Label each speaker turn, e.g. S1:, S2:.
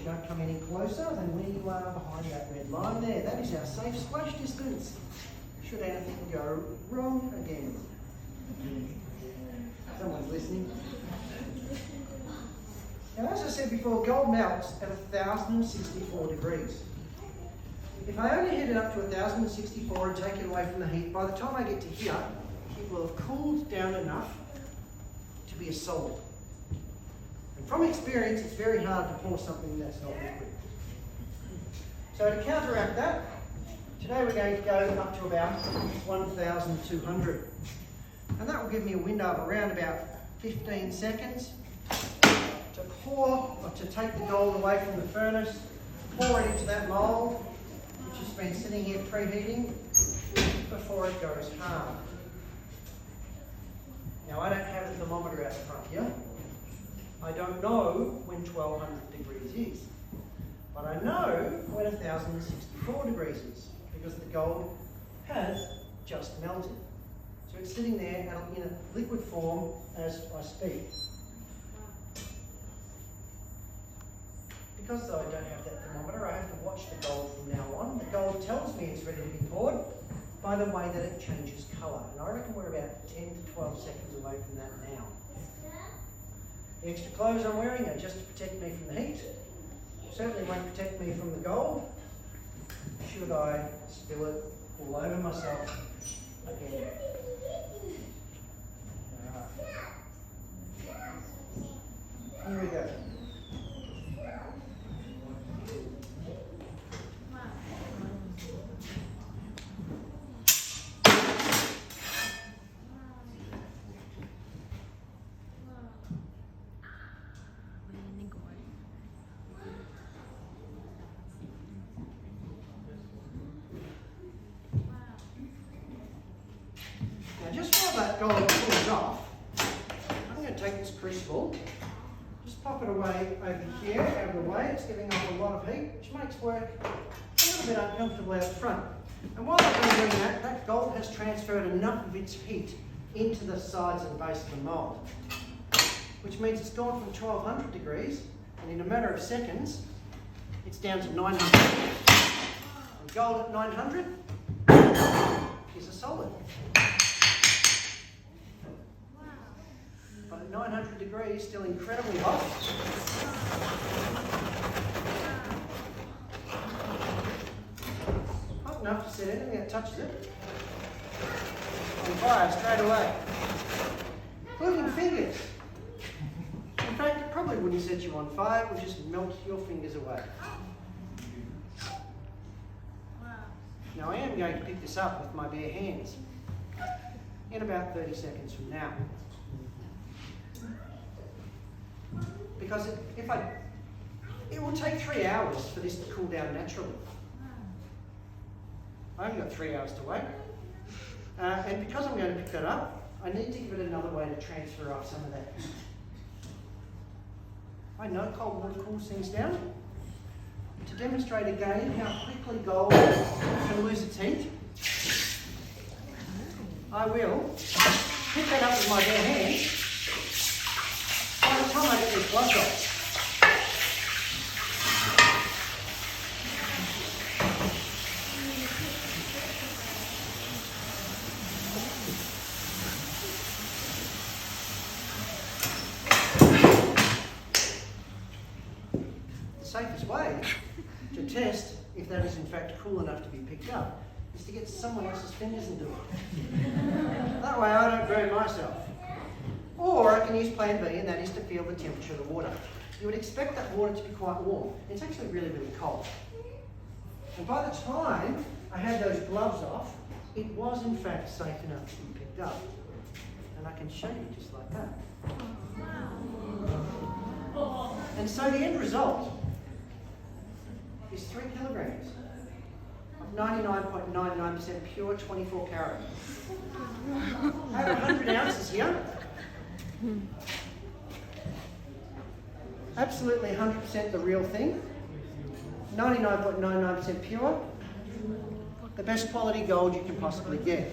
S1: you don't come any closer than where you are behind that red line there. That is our safe splash distance. Should anything go wrong again. Someone's listening. Now, as I said before, gold melts at 1,064 degrees. If I only heat it up to 1,064 and take it away from the heat, by the time I get to here, it will have cooled down enough to be a solid. And from experience, it's very hard to pour something that's not liquid. So to counteract that, today we're going to go up to about 1,200. And that will give me a window of around about 15 seconds to pour, or to take the gold away from the furnace, pour it into that mould, which has been sitting here preheating, before it goes hard. Now, I don't have a thermometer out the front here. I don't know when 1,200 degrees is, but I know when 1,064 degrees is, because the gold has just melted. So it's sitting there in a liquid form as I speak. Because though I don't have that thermometer, I have to watch the gold from now on. The gold tells me it's ready to be poured by the way that it changes colour. And I reckon we're about 10 to 12 seconds away from that now. The extra clothes I'm wearing are just to protect me from the heat. Certainly won't protect me from the gold, should I spill it all over myself again. Here we go. Now, just while that gold cools off, I'm going to take this crucible, just pop it away over here, out of the way. It's giving off a lot of heat, which makes work a little bit uncomfortable out front. And while I've been doing that, that gold has transferred enough of its heat into the sides and base of the mould, which means it's gone from 1,200 degrees, and in a matter of seconds, it's down to 900. And gold at 900 is a solid. But at 900 degrees, still incredibly hot. Hot enough to set anything that touches it on fire straight away. Including fingers. In fact, it probably wouldn't set you on fire, it would just melt your fingers away. Now I am going to pick this up with my bare hands in about 30 seconds from now. Because it will take 3 hours for this to cool down naturally. I only got 3 hours to wait. And because I'm going to pick that up, I need to give it another way to transfer off some of that heat. I know cold water cools things down. To demonstrate again how quickly gold can lose its heat, I will pick that up with my bare hands. By the time I get these gloves off, the safest way to test if that is in fact cool enough to be picked up is to get someone else's fingers and do it. That way I don't burn myself. Or I can use plan B, and that is to feel the temperature of the water. You would expect that water to be quite warm. It's actually really, really cold. And by the time I had those gloves off, it was in fact safe enough to be picked up. And I can show you just like that. And so the end result is 3 kilograms of 99.99% pure 24 carat. I have 100 ounces here. Absolutely 100% the real thing. 99.99% pure. The best quality gold you can possibly get.